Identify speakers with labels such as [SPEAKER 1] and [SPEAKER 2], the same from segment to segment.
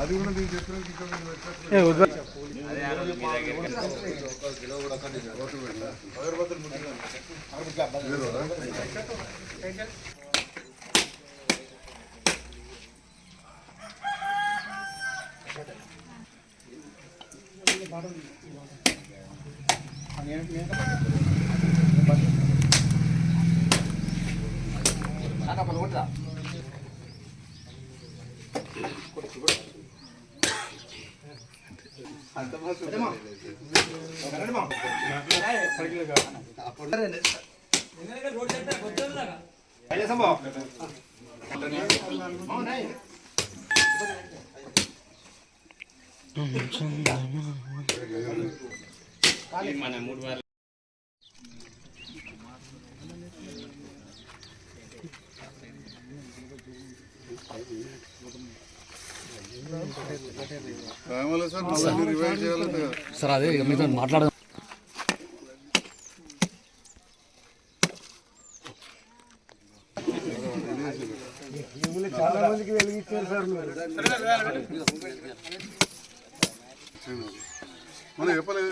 [SPEAKER 1] అది కూడా నేను చెప్పిన మన 3 వారాలు
[SPEAKER 2] సార్ అదే మీతో మాట్లాడదాం.
[SPEAKER 1] చాలా మందికి వెలిగించారు సార్ మనం చెప్పలేదు.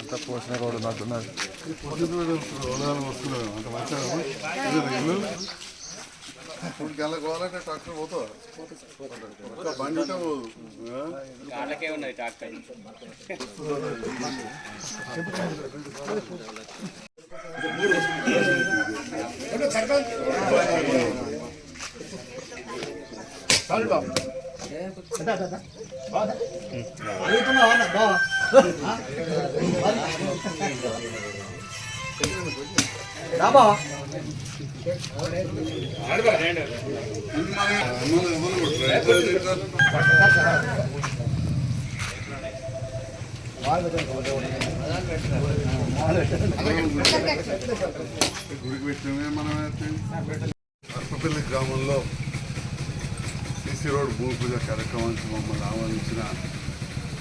[SPEAKER 2] అంతా పోసిన రోడ్డు నడుతున్నది.
[SPEAKER 1] వస్తున్నాడు అంత మంచిగా గల పోవాలంటే ట్రాక్టర్ పోతావా? బండి ఉంటే పోదు.
[SPEAKER 3] ఉన్నది ట్రాక్టర్. గుడికి పెట్టినమే మనం అర్పపల్లి గ్రామంలో సిసి రోడ్ భూమి పూజ కార్యక్రమానికి మమ్మల్ని ఆహ్వానించిన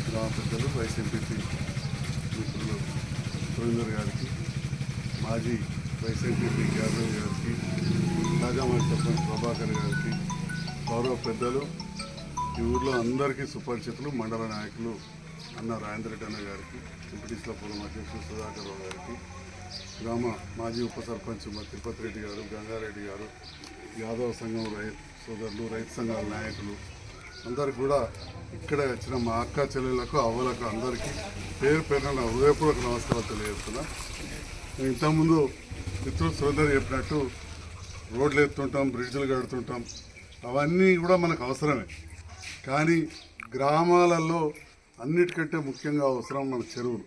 [SPEAKER 3] గ్రామ పెద్దలు వైఎస్ఎంపీ మిత్రులు సురేందర్ గారికి, మాజీ వైఎస్ఎంపీ గ్యాదవ్ గారికి, తాజామాజీ సర్పంచ్ ప్రభాకర్ గారికి, గౌరవ పెద్దలు, ఈ ఊర్లో అందరికీ సుపరిచితులు మండల నాయకులు అన్న రాజేంద్ర రెడ్డి అన్న గారికి, ఎంపీటీసీల పూర్వ అధ్యక్షులు సుధాకర్ రావు గారికి, గ్రామ మాజీ ఉప సర్పంచ్ తిరుపతి రెడ్డి గారు, గంగారెడ్డి గారు, యాదవ సంఘం సోదరులు, రైతు సంఘాల నాయకులు అందరికి కూడా ఇక్కడ వచ్చిన మా అక్క చెల్లెళ్లకు, అవ్వలకు అందరికీ పేరు పేరున హృదయపూర్వక నమస్కారాలు తెలియజేస్తున్నా. ఇంతకుముందు మిత్రులు సురేందర్ చెప్పినట్టు రోడ్లు ఎత్తుంటాం, బ్రిడ్జ్లు కడుతుంటాం, అవన్నీ కూడా మనకు అవసరమే. కానీ గ్రామాలలో అన్నిటికంటే ముఖ్యంగా అవసరం మన చెరువులు.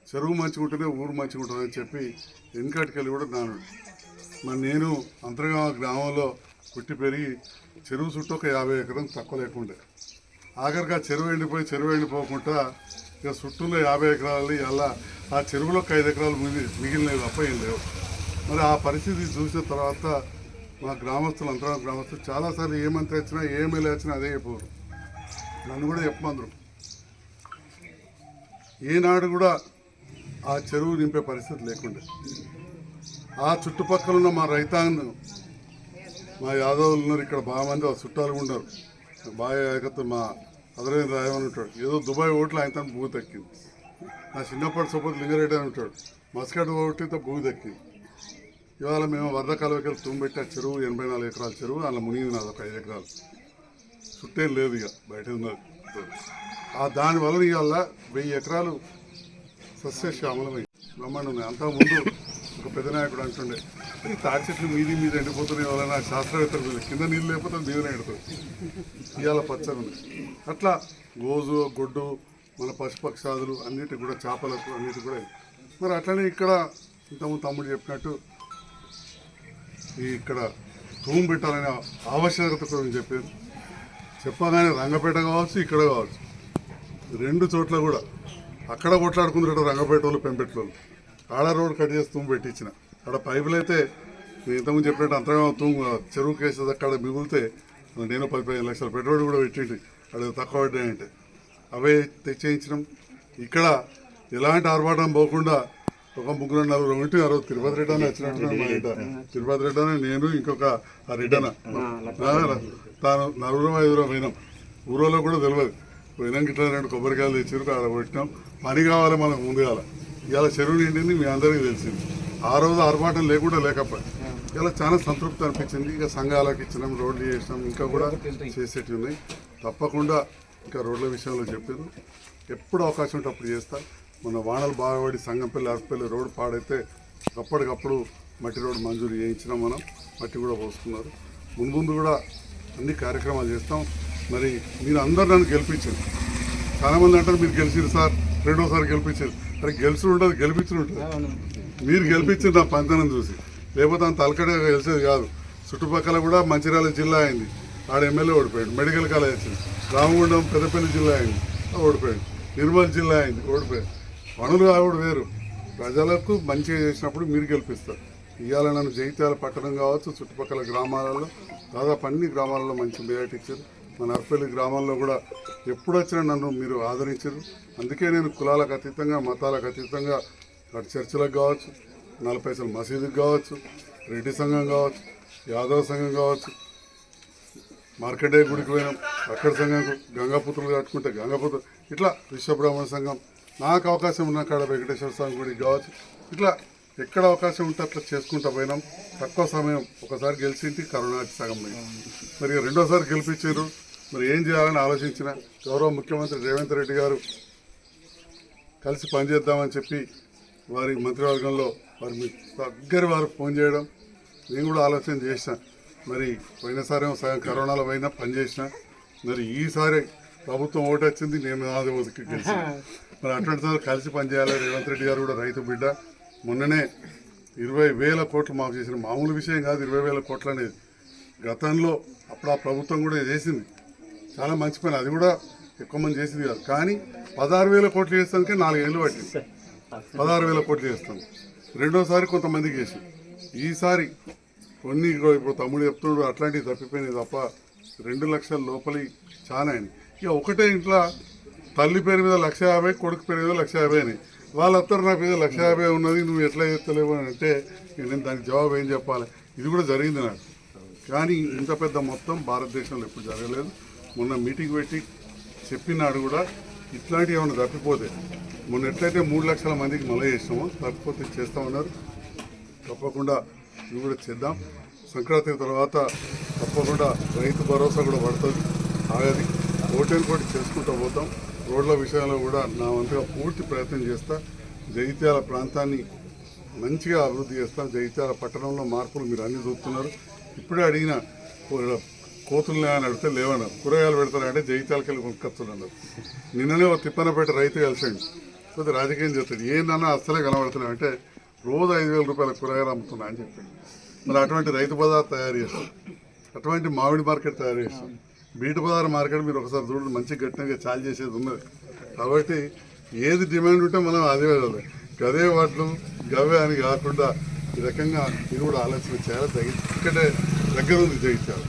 [SPEAKER 3] చెరువు మంచిగా ఉంటేనే ఊరు మంచిగా ఉంటుందని చెప్పి వెనుకటికెళ్ళి కూడా నానుడు. మరి నేను అంతర్గా గ్రామంలో పుట్టి పెరిగి చెరువు చుట్టూ ఒక 50 ఎకరం తక్కువ లేకుండే. ఆఖరిగా చెరువు ఎండిపోకుండా ఇక చుట్టూలో 50 ఎకరాలు అలా ఆ చెరువులోకి 5 ఎకరాలు మిగిలినవి తప్ప ఏం లేవు. మరి ఆ పరిస్థితి చూసిన తర్వాత మా గ్రామస్తులు, అంతర్గా గ్రామస్తులు చాలాసార్లు ఏ మంత్రి వచ్చినా ఏ ఎమ్మెల్యే వచ్చినా అదే చెప్పారు. నన్ను కూడా చెప్పమందరు. ఈనాడు కూడా ఆ చెరువు నింపే పరిస్థితి లేకుండే. ఆ చుట్టుపక్కల ఉన్న మా రైతాంగం, మా యాదవులు ఉన్నారు ఇక్కడ, బాగా మంది చుట్టాలు ఉన్నారు. బాగా ఏకత్వం మా అదరైన రాయమని ఉంటాడు, ఏదో దుబాయ్ ఓట్లు ఆయన తను భూమి దక్కింది. నా చిన్నప్పటి సపోజ్ లింగారెడ్డి అని ఉంటాడు, మస్కట్ ఓట్లతో భూమి దక్కింది. ఇవాళ మేము వరద కాలువకి తుమ్మిపెట్టి ఆ చెరువు 84 ఎకరాల చెరువు, అలా మునిగింది నాది ఒక 5 ఎకరాలు. చుట్టేం లేదు, ఇక బయట ఉన్నది. ఆ దానివల్ల ఇవాళ 1000 ఎకరాలు సస్యశ్యామలమైంది, బ్రహ్మాండం ఉన్నాయి. అంతకుముందు ఒక పెద్ద నాయకుడు అంటుండే, ఈ తాటి చెట్లు మీద ఎండిపోతున్నాయి వల్ల నా శాస్త్రవేత్తలు కింద నీళ్ళు లేకపోతే మీదనే ఎండుతుంది. ఇవాళ పచ్చని ఉన్నాయి. అట్లా గోజు, గొడ్డు, మన పశుపక్షాదులు అన్నిటికి కూడా, చేపలకు అన్నిటికి కూడా. మరి అట్లనే ఇక్కడ ఇంతకుముందు తమ్ముడు చెప్పినట్టు ఇక్కడ తూము పెట్టాలనే ఆవశ్యకత గురించి చెప్పారు. చెప్పగానే రంగపేట కావచ్చు, ఇక్కడ కావచ్చు, 2 చోట్ల కూడా అక్కడ కొట్లాడుకుంటారు రంగపేట వాళ్ళు, పెంపెట్ల వాళ్ళు. ఆడ రోడ్ కట్ చేసి తూము పెట్టించిన, అక్కడ పైపులు అయితే నేను ఇంతకుముందు చెప్పినట్టు అంతగా చెరువు కేసు అక్కడ మిగిలితే నేను 15 లక్షల పెట్రోల్ కూడా పెట్టింది అక్కడ తక్కువ పడ్డాయంటే అవే తెచ్చేయించడం. ఇక్కడ ఎలాంటి ఆర్భాటం పోకుండా ఒక 3-4 ఉంటే ఆ రోజు తిరుపతి రెడ్డి అని వచ్చినట్టుగా మా ఇంట తిరుపతి రెడ్డి అని నేను ఇంకొక ఆ రెడ్డన తాను 4-5 పోయినాం. ఊరోలో కూడా తెలియదు. పోయినాక ఇట్లా 2 కొబ్బరికాయలు తెచ్చారు, అక్కడ పెట్టినాం. పని కావాలి మనకు ముందు కావాలి. ఇవాళ చెరువు నిండింది మీ అందరికీ తెలిసింది. ఆ రోజు ఆర్భాటం లేకుండా లేకపోయి ఇలా చాలా సంతృప్తి అనిపించింది. ఇక సంఘాలకు ఇచ్చినాం, రోడ్లు చేసినాం, ఇంకా కూడా చేసేటివి ఉన్నాయి. తప్పకుండా ఇంకా రోడ్ల విషయంలో చెప్పారు. ఎప్పుడు అవకాశం ఉంటే అప్పుడు చేస్తా. మన వానలు బాగా పడి సంగంపల్లి అరపల్లి రోడ్డు పాడైతే అప్పటికప్పుడు మట్టి రోడ్డు మంజూరు చేయించినాం. మనం మట్టి కూడా పోసుకున్నారు. ముందు కూడా అన్ని కార్యక్రమాలు చేస్తాం. మరి మీరు అందరు నన్ను గెలిపించారు. చాలామంది అంటారు మీరు గెలిచారు సార్, రెండోసారి గెలిపించారు. అరే గెలుచుడు ఉంటుంది, గెలిపించుడు ఉంటుంది. మీరు గెలిపించారు నా పంతనం చూసి, లేకపోతే అంత అలకడ గెలిచేది కాదు. చుట్టుపక్కల కూడా మంచిర్యాల జిల్లా అయింది, ఆడ ఎమ్మెల్యే ఓడిపోయాడు. మెడికల్ కాలేజ్ వచ్చింది. రామగుండం పెద్దపల్లి జిల్లా అయింది, ఓడిపోయాడు. నిర్మల్ జిల్లా అయింది, ఓడిపోయాడు. పనులు కావడం వేరు, ప్రజలకు మంచిగా చేసినప్పుడు మీరు గెలిపిస్తారు. ఇవాళ నన్ను జగిత్యాల పట్టణం కావచ్చు, చుట్టుపక్కల గ్రామాలలో దాదాపు అన్ని గ్రామాలలో మంచి మెజార్టీ ఇచ్చారు. మన అర్పల్లి గ్రామాల్లో కూడా ఎప్పుడు వచ్చినా నన్ను మీరు ఆదరించారు. అందుకే నేను కులాలకు అతీతంగా, మతాలకు అతీతంగా అటు చర్చిలకు కావచ్చు, 40 పైసలు మసీదుకి కావచ్చు, రెడ్డి సంఘం కావచ్చు, యాదవ సంఘం కావచ్చు, మార్కెటే గుడికి పోయినాం, అక్కడ సంఘం గంగాపుత్రులు కట్టుకుంటే గంగాపుత్రులు, ఇట్లా విశ్వబ్రాహ్మణ సంఘం, నాకు అవకాశం ఉన్న కాడ వెంకటేశ్వర స్వామి గుడికి కావచ్చు, ఇట్లా ఎక్కడ అవకాశం ఉంటే అట్లా చేసుకుంటూ పోయినాం. తక్కువ సమయం ఒకసారి గెలిచింటి కరోనాకి సగం పోయింది. మరి రెండోసారి గెలిపించారు. మరి ఏం చేయాలని ఆలోచించిన గౌరవ ముఖ్యమంత్రి రేవంత్ రెడ్డి గారు కలిసి పనిచేద్దామని చెప్పి వారి మంత్రివర్గంలో వారి దగ్గర వారు ఫోన్ చేయడం నేను కూడా ఆలోచన చేసిన. మరి పోయినసారి సగం కరోనాలో పోయినా పనిచేసిన. మరి ఈసారి ప్రభుత్వం ఓటు వచ్చింది, నేను నాది ఓటుకి గెలిచిన. మరి అటువంటి కలిసి పనిచేయాలి. రేవంత్ రెడ్డి గారు కూడా రైతు బిడ్డ. మొన్ననే 20,000 కోట్లు మాకు చేసిన మామూలు విషయం కాదు. 20,000 కోట్లు అనేది గతంలో అప్పుడు ఆ ప్రభుత్వం కూడా చేసింది, చాలా మంచి పని. అది కూడా ఎక్కువ మంది చేసింది కాదు. కానీ 16,000 కోట్లు చేస్తానికే 4 ఏళ్ళు పట్టింది. 16,000 కోట్లు చేస్తాం. రెండోసారి కొంతమందికి చేసి, ఈసారి కొన్ని ఇప్పుడు తమ్ముడు చెప్తున్నాడు అట్లాంటివి తప్పిపోయినాయి తప్ప 2 లక్షల లోపలి చాలా అయినాయి. ఇక ఒకటే ఇంట్లో తల్లి పేరు మీద 1,50,000, కొడుకు పేరు మీద 1,50,000 అని వాళ్ళందరూ నా మీద 1,50,000 ఉన్నది, నువ్వు ఎట్లా చేస్తలేవు అని అంటే నేను దానికి జవాబు ఏం చెప్పాలి. ఇది కూడా జరిగింది నాకు. కానీ ఇంత పెద్ద మొత్తం భారతదేశంలో ఎప్పుడు జరగలేదు. మొన్న మీటింగ్ పెట్టి చెప్పినాడు కూడా ఇట్లాంటివి ఏమైనా తప్పిపోతే, మొన్న ఎట్లయితే 3 లక్షల మందికి మళ్ళీ చేసినామో తప్పిపోతే చేస్తామన్నారు. తప్పకుండా ఇవి కూడా చేద్దాం. సంక్రాంతి తర్వాత తప్పకుండా రైతు భరోసా కూడా పడుతుంది, ఆగది. ఓటేనుకోటి చేసుకుంటూ పోతాం. రోడ్ల విషయంలో కూడా నా వంతుగా పూర్తి ప్రయత్నం చేస్తా. జగిత్యాల ప్రాంతాన్ని మంచిగా అభివృద్ధి చేస్తాం. జగిత్యాల పట్టణంలో మార్పులు మీరు అన్ని చూస్తున్నారు. ఇప్పుడే అడిగిన కోతులు అని అడిగితే లేవన్నారు. కూరగాయలు పెడతారంటే జగిత్యాలకి వెళ్ళి కొనుక్కొస్తున్నారు. నిన్ననే ఒక తిప్పనపేట రైతు కలిసాడు, కొద్ది రాజకీయం చేస్తాడు. ఏందన్నా అస్సలే కనబడుతున్నాయి అంటే రోజు 5,000 రూపాయల కూరగాయలు అమ్ముతున్నా అని చెప్పాడు. మరి అటువంటి రైతు బజార్ తయారు చేస్తాం, అటువంటి మామిడి మార్కెట్ తయారు చేస్తాం. బీటు బజార్ మార్కెట్ మీరు ఒకసారి చూడండి, మంచి గట్టిగా చాలు చేసేది ఉన్నది. కాబట్టి ఏది డిమాండ్ ఉంటే మనం అదే వెళ్ళాలి. గదే వాటిలు గవే అని కాకుండా ఈ రకంగా మీరు కూడా ఆలోచన చేయాలి. ఇక్కడే దగ్గర ఉంది జగిత్యాల.